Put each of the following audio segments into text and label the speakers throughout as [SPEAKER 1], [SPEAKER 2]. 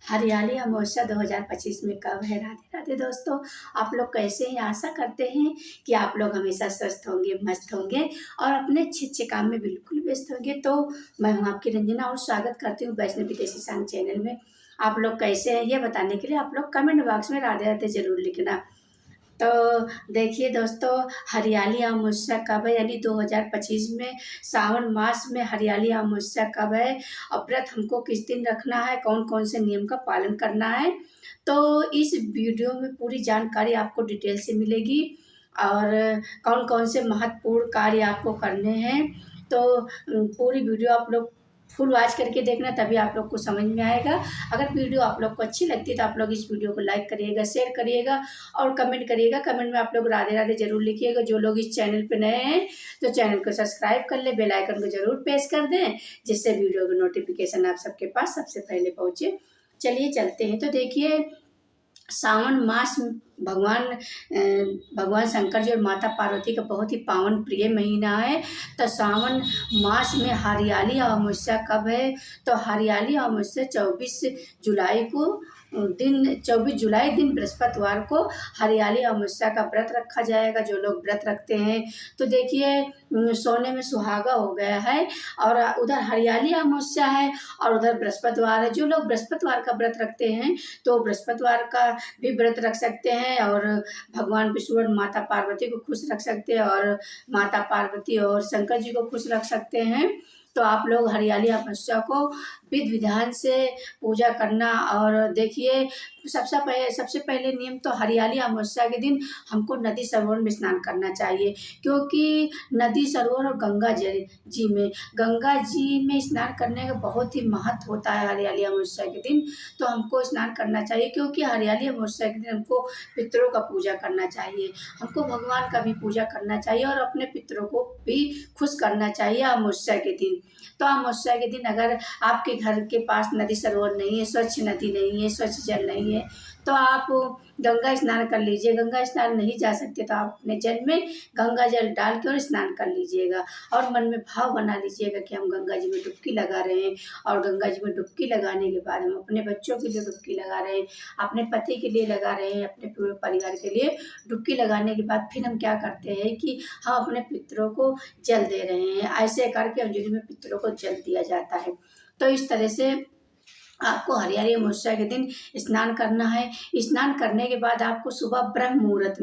[SPEAKER 1] हरियाली अमावस्या 2025 में कब है। राधे राधे दोस्तों, आप लोग कैसे हैं। आशा करते हैं कि आप लोग हमेशा स्वस्थ होंगे, मस्त होंगे और अपने अच्छे अच्छे काम में बिल्कुल व्यस्त होंगे। तो मैं हूं आपकी रंजना और स्वागत करती हूं वैष्णवी देसी सांग चैनल में। आप लोग कैसे हैं ये बताने के लिए आप लोग कमेंट बॉक्स में राधे राधे जरूर लिखना। तो देखिए दोस्तों, हरियाली अमावस्या कब है, यानी 2025 में सावन मास में हरियाली अमावस्या कब है और व्रत हमको किस दिन रखना है, कौन कौन से नियम का पालन करना है। तो इस वीडियो में पूरी जानकारी आपको डिटेल से मिलेगी और कौन कौन से महत्वपूर्ण कार्य आपको करने हैं। तो पूरी वीडियो आप लोग फुल वॉच करके देखना, तभी आप लोग को समझ में आएगा। अगर वीडियो आप लोग को अच्छी लगती है तो आप लोग इस वीडियो को लाइक करिएगा, शेयर करिएगा और कमेंट करिएगा। कमेंट में आप लोग राधे राधे जरूर लिखिएगा। जो लोग इस चैनल पे नए हैं तो चैनल को सब्सक्राइब कर ले, बेल आइकन को जरूर प्रेस कर दें, जिससे वीडियो की नोटिफिकेशन आप सबके पास सबसे पहले पहुंचे। चलिए चलते हैं। तो देखिए, सावन मास भगवान शंकर जी और माता पार्वती का बहुत ही पावन प्रिय महीना है। तो सावन मास में हरियाली अमावस्या कब है, तो हरियाली अमावस्या 24 जुलाई दिन बृहस्पतिवार को हरियाली अमावस्या का व्रत रखा जाएगा। जो लोग व्रत रखते हैं तो देखिए सोने में सुहागा हो गया है और उधर हरियाली अमावस्या है और उधर बृहस्पतिवार है। जो लोग बृहस्पतिवार का व्रत रखते हैं तो बृहस्पतिवार का भी व्रत रख सकते हैं और भगवान विष्णु और माता पार्वती को खुश रख सकते हैं और माता पार्वती और शंकर जी को खुश रख सकते हैं। तो आप लोग हरियाली अमावस्या को विधि विधान से पूजा करना। और देखिए, सबसे पहले नियम तो हरियाली अमावस्या के दिन हमको नदी सरोवर में स्नान करना चाहिए, क्योंकि नदी सरोवर और गंगा जी में स्नान करने का बहुत ही महत्व होता है। हरियाली अमावस्या के दिन तो हमको स्नान करना चाहिए, क्योंकि हरियाली अमावस्या के दिन हमको पितरों का पूजा करना चाहिए, हमको भगवान का भी पूजा करना चाहिए और अपने पितरों को भी खुश करना चाहिए अमावस्या के दिन। तो अमावस्या के दिन अगर आपके घर के पास नदी सरोवर नहीं है, स्वच्छ नदी नहीं है, स्वच्छ जल नहीं है, तो आप गंगा स्नान कर लीजिए। गंगा स्नान नहीं जा सकते तो आप अपने जल में गंगा जल डाल के और स्नान कर लीजिएगा और मन में भाव बना लीजिएगा कि हम गंगा जी में डुबकी लगा रहे हैं। और गंगा जी में डुबकी लगाने के बाद हम अपने बच्चों के लिए डुबकी लगा रहे हैं, अपने पति के लिए लगा रहे हैं, अपने पूरे परिवार के लिए डुबकी लगाने के बाद फिर हम क्या करते हैं कि हम अपने पितरों को जल दे रहे हैं। ऐसे करके अंजलि में पितरों को जल दिया जाता है। तो इस तरह से आपको हरियाली अमावस्या के दिन स्नान करना है। स्नान करने के बाद आपको सुबह ब्रह्म मुहूर्त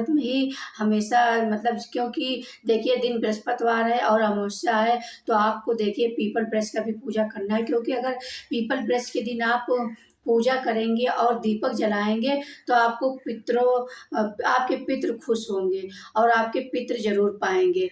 [SPEAKER 1] में ही हमेशा, मतलब क्योंकि देखिए दिन बृहस्पतिवार है और अमावस्या है, तो आपको देखिए पीपल वृक्ष का भी पूजा करना है। क्योंकि अगर पीपल वृक्ष के दिन आप पूजा करेंगे और दीपक जलाएंगे तो आपके पितृ खुश होंगे और आपके पितृ जरूर पाएंगे।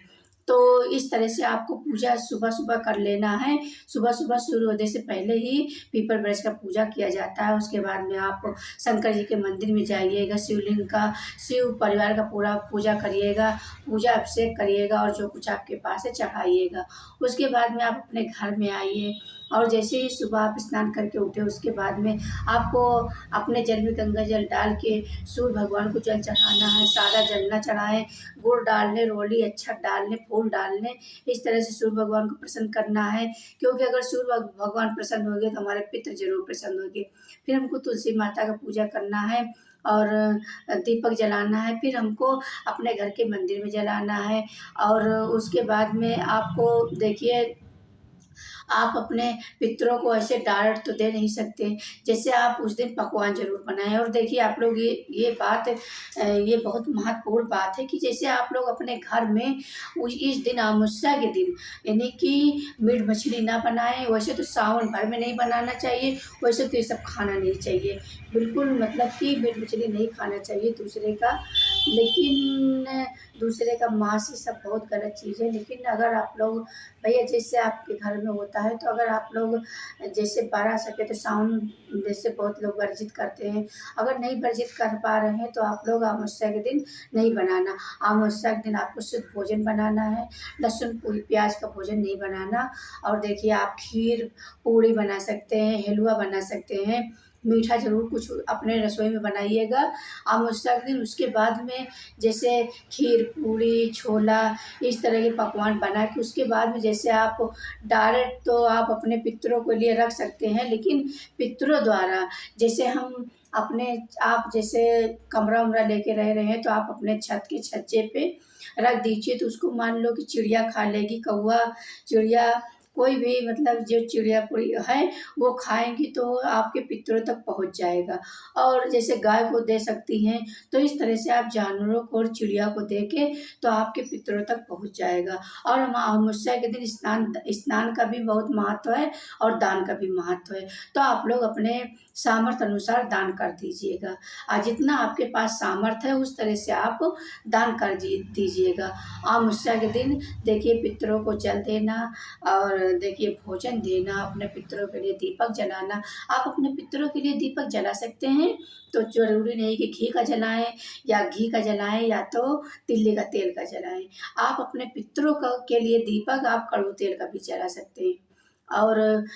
[SPEAKER 1] तो इस तरह से आपको पूजा सुबह सुबह कर लेना है। सुबह सुबह सूर्योदय से पहले ही पीपल वृक्ष का पूजा किया जाता है। उसके बाद में आप शंकर जी के मंदिर में जाइएगा, शिव परिवार का पूरा पूजा करिएगा, पूजा अभिषेक करिएगा और जो कुछ आपके पास है चढ़ाइएगा। उसके बाद में आप अपने घर में आइए और जैसे ही सुबह आप स्नान करके उठे उसके बाद में आपको अपने जल में गंगा जल डाल के सूर्य भगवान को जल चढ़ाना है। सादा जल न चढ़ाएं, गुड़ डालने, रोली अच्छा डालने, फूल डालने, इस तरह से सूर्य भगवान को प्रसन्न करना है। क्योंकि अगर सूर्य भगवान प्रसन्न होंगे तो हमारे पितृ जरूर प्रसन्न होंगे। फिर हमको तुलसी माता का पूजा करना है और दीपक जलाना है। फिर हमको अपने घर के मंदिर में जलाना है। और उसके बाद में आपको देखिए, आप अपने पितरों को ऐसे डांट तो दे नहीं सकते, जैसे आप उस दिन पकवान जरूर बनाएं। और देखिए आप लोग ये बहुत महत्वपूर्ण बात है कि जैसे आप लोग अपने घर में इस दिन अमावस्या के दिन यानी कि मीट मछली ना बनाएं। वैसे तो सावन भर में नहीं बनाना चाहिए, वैसे तो ये सब खाना नहीं चाहिए बिल्कुल, मतलब कि मीट मछली नहीं खाना चाहिए दूसरे का, लेकिन दूसरे का मांस ये सब बहुत गलत चीज़ है। लेकिन अगर आप लोग भैया जैसे आपके घर में होता है तो अगर आप लोग जैसे बना सके तो सावन जैसे बहुत लोग वर्जित करते हैं, अगर नहीं वर्जित कर पा रहे हैं तो आप लोग अमावस्या के दिन नहीं बनाना। अमावस्या के दिन आपको शुद्ध भोजन बनाना है, लहसुन पूरी प्याज का भोजन नहीं बनाना। और देखिए आप खीर पूड़ी बना सकते हैं, हलवा बना सकते हैं मीठा ज़रूर कुछ अपने रसोई में बनाइएगा अमावस्या के दिन। उसके बाद में जैसे खीर पूड़ी छोला इस तरह के पकवान बना के उसके बाद में जैसे आप डायरेक्ट तो आप अपने पितरों के लिए रख सकते हैं, लेकिन पितरों द्वारा जैसे हम अपने आप जैसे कमरा उमरा लेके रह रहे हैं तो आप अपने छत के छज्जे पे रख दीजिए। तो उसको मान लो कि चिड़िया खा लेगी, कौवा चिड़िया कोई भी मतलब जो चिड़िया कोई है वो खाएंगी तो आपके पितरों तक पहुंच जाएगा। और जैसे गाय को दे सकती हैं तो इस तरह से आप जानवरों को और चिड़िया को दे के तो आपके पितरों तक पहुंच जाएगा। और हम अमावस्या के दिन स्नान स्नान का भी बहुत महत्व है और दान का भी महत्व है। तो आप लोग अपने सामर्थ्य अनुसार दान कर दीजिएगा। जितना आपके पास सामर्थ्य है उस तरह से आप दान कर दीजिएगा। अमावस्या के दिन देखिए पितरों को जल देना और देखिए भोजन देना, अपने पितरों के लिए दीपक जलाना। आप अपने पितरों के लिए दीपक जला सकते हैं तो ज़रूरी नहीं कि घी का जलाएं या घी का जलाएं या तो तिल्ली का तेल का जलाएं। आप अपने पितरों का के लिए दीपक आप कड़ू तेल का भी जला सकते हैं। और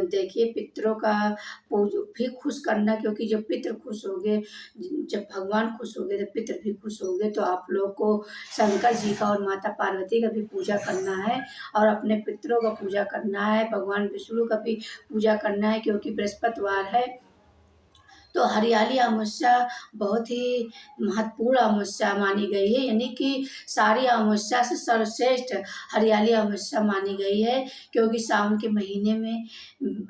[SPEAKER 1] देखिए पितरों का पूज भी खुश करना, क्योंकि जब पितृ खुश होंगे, जब भगवान खुश होंगे तो पितृ भी खुश होंगे। तो आप लोग को शंकर जी का और माता पार्वती का भी पूजा करना है और अपने पितरों का पूजा करना है, भगवान विष्णु का भी पूजा करना है, क्योंकि बृहस्पतिवार है। तो हरियाली अमावस्या बहुत ही महत्वपूर्ण अमावस्या मानी गई है, यानी कि सारी अमावस्या से सर्वश्रेष्ठ हरियाली अमावस्या मानी गई है, क्योंकि सावन के महीने में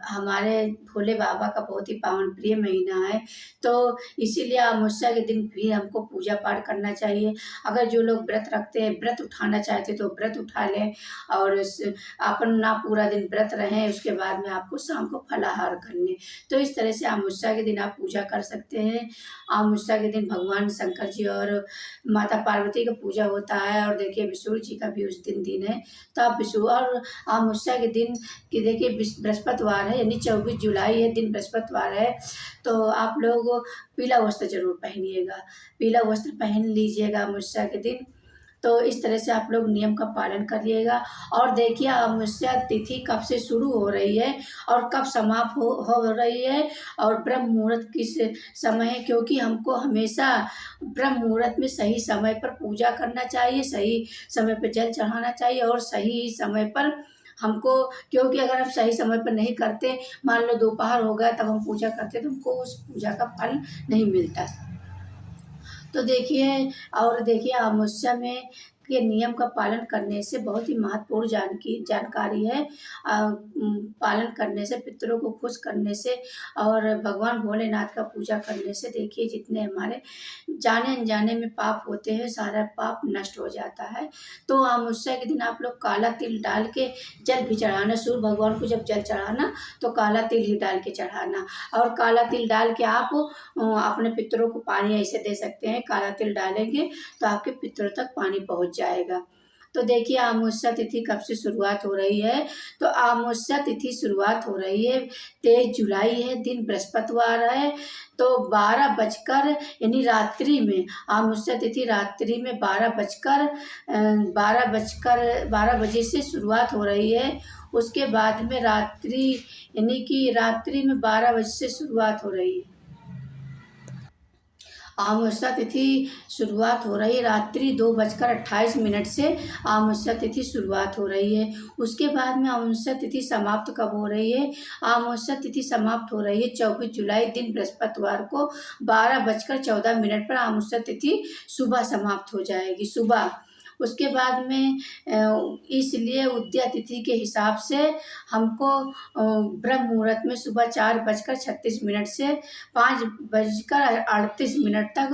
[SPEAKER 1] हमारे भोले बाबा का बहुत ही पावन प्रिय महीना है। तो इसीलिए अमावस्या के दिन भी हमको पूजा पाठ करना चाहिए। अगर जो लोग व्रत रखते हैं, व्रत उठाना चाहते हैं तो व्रत उठा लें और अपन ना पूरा दिन व्रत रहें, उसके बाद में आपको शाम को फलाहार कर लें। तो इस तरह से अमावस्या के दिन आप पूजा कर सकते हैं। अमावस्या के दिन भगवान शंकर जी और माता पार्वती का पूजा होता है और देखिए विष्णु जी का भी उस दिन है। तो आप विष्णु और अमावस्या के दिन कि देखिए बृहस्पतिवार है, यानी 24 जुलाई है, दिन बृहस्पतिवार है। तो आप लोग पीला वस्त्र जरूर पहनिएगा, पीला वस्त्र पहन लीजिएगा अमावस्या के दिन। तो इस तरह से आप लोग नियम का पालन करिएगा। और देखिए अमावस्या तिथि कब से शुरू हो रही है और कब समाप्त हो रही है और ब्रह्म मुहूर्त किस समय है, क्योंकि हमको हमेशा ब्रह्म मुहूर्त में सही समय पर पूजा करना चाहिए, सही समय पर जल चढ़ाना चाहिए और सही समय पर हमको, क्योंकि अगर हम सही समय पर नहीं करते, मान लो दोपहर हो गया तब हम पूजा करते तो हमको उस पूजा का फल नहीं मिलता। तो देखिए और देखिए अमावस्या में के नियम का पालन करने से बहुत ही महत्वपूर्ण जानकारी है। पालन करने से, पितरों को खुश करने से और भगवान भोलेनाथ का पूजा करने से देखिए जितने हमारे जाने अनजाने में पाप होते हैं सारा पाप नष्ट हो जाता है। तो अमावस्या के दिन आप लोग काला तिल डाल के जल भी चढ़ाना, सूर्य भगवान को जब जल चढ़ाना तो काला तिल ही डाल के चढ़ाना। और काला तिल डाल के आप अपने पितरों को पानी ऐसे दे सकते हैं, काला तिल डालेंगे तो आपके पितरों तक पानी पहुंच जाएगा। तो देखिए अमावस्या तिथि कब से शुरुआत हो रही है, तो अमावस्या तिथि शुरुआत हो रही है 23 जुलाई है, दिन बृहस्पतिवार है। तो 12 बजकर यानी रात्रि में, अमावस्या तिथि रात्रि में 12 बजे से शुरुआत हो रही है। उसके बाद में रात्रि यानी कि रात्रि में 12 बजे से शुरुआत हो रही है। अमावस्या तिथि शुरुआत हो रही है रात्रि 2:28 से अमावस्या तिथि शुरुआत हो रही है। उसके बाद में अमावस्या तिथि समाप्त कब हो रही है, अमावस्या तिथि समाप्त हो रही है 24 जुलाई दिन बृहस्पतिवार को 12:14 पर अमावस्या तिथि सुबह समाप्त हो जाएगी, सुबह। उसके बाद में इसलिए उदया तिथि के हिसाब से हमको ब्रह्म मुहूर्त में सुबह 4:36 से 5:38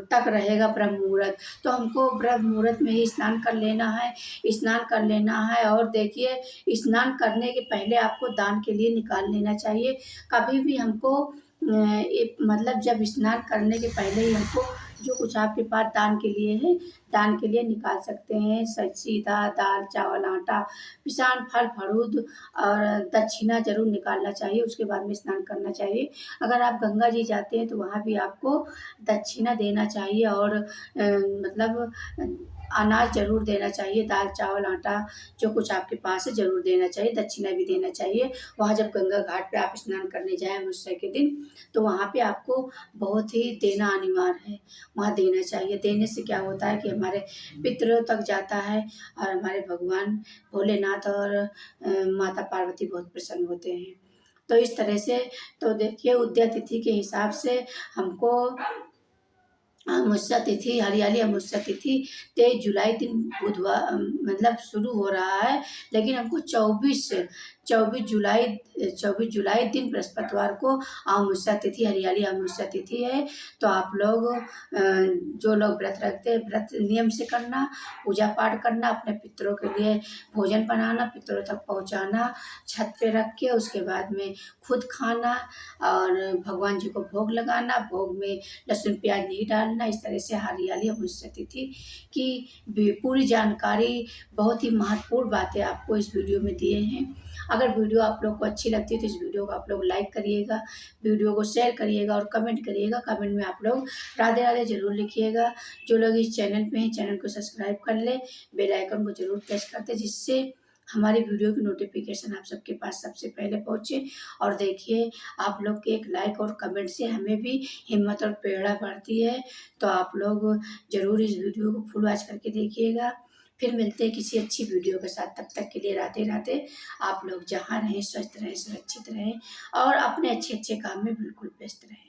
[SPEAKER 1] तक रहेगा ब्रह्म मुहूर्त। तो हमको ब्रह्म मुहूर्त में ही स्नान कर लेना है, स्नान कर लेना है। और देखिए स्नान करने के पहले आपको दान के लिए निकाल लेना चाहिए। कभी भी हमको मतलब जब स्नान करने के पहले ही हमको जो कुछ आपके पास दान के लिए है, दान के लिए निकाल सकते हैं। सीधा दाल चावल आटा पिसान फल फरूद और दक्षिणा जरूर निकालना चाहिए। उसके बाद में स्नान करना चाहिए। अगर आप गंगा जी जाते हैं तो वहाँ भी आपको दक्षिणा देना चाहिए और मतलब अनाज ज़रूर देना चाहिए, दाल चावल आटा जो कुछ आपके पास है ज़रूर देना चाहिए, दक्षिणा भी देना चाहिए। वहाँ जब गंगा घाट पे आप स्नान करने जाएँ अमावस्या के दिन, तो वहाँ पे आपको बहुत ही देना अनिवार्य है, वहाँ देना चाहिए। देने से क्या होता है कि हमारे पितरों तक जाता है और हमारे भगवान भोलेनाथ और माता पार्वती बहुत प्रसन्न होते हैं। तो इस तरह से तो देखिए उदया तिथि के हिसाब से हमको अमावस्या तिथि, हरियाली अमावस्या तिथि 23 जुलाई दिन मतलब शुरू हो रहा है, लेकिन हमको 24 जुलाई दिन बृहस्पतिवार को अमावस्या तिथि, हरियाली अमावस्या तिथि है। तो आप लोग जो लोग व्रत रखते हैं, व्रत नियम से करना, पूजा पाठ करना, अपने पितरों के लिए भोजन बनाना, पितरों तक पहुँचाना, छत पे रख के उसके बाद में खुद खाना और भगवान जी को भोग लगाना, भोग में लहसुन प्याज नहीं डालना। इस तरह से हरियाली अमावस्या तिथि की पूरी जानकारी, बहुत ही महत्वपूर्ण बातें आपको इस वीडियो में दिए हैं। अगर वीडियो आप लोग को अच्छी लगती है तो इस वीडियो को आप लोग लाइक करिएगा, वीडियो को शेयर करिएगा और कमेंट करिएगा। कमेंट में आप लोग राधे राधे ज़रूर लिखिएगा। जो लोग इस चैनल पे हैं, चैनल को सब्सक्राइब कर लें, बेल आइकन को ज़रूर प्रेस कर दें, जिससे हमारी वीडियो की नोटिफिकेशन आप सबके पास सबसे पहले पहुँचे। और देखिए, आप लोग के एक लाइक और कमेंट से हमें भी हिम्मत और प्रेरणा बढ़ती है। तो आप लोग ज़रूर इस वीडियो को फुल वॉच करके देखिएगा। फिर मिलते हैं किसी अच्छी वीडियो के साथ, तब तक के लिए राधे राधे। आप लोग जहाँ रहें स्वस्थ रहें, सुरक्षित रहें और अपने अच्छे अच्छे काम में बिल्कुल व्यस्त रहें।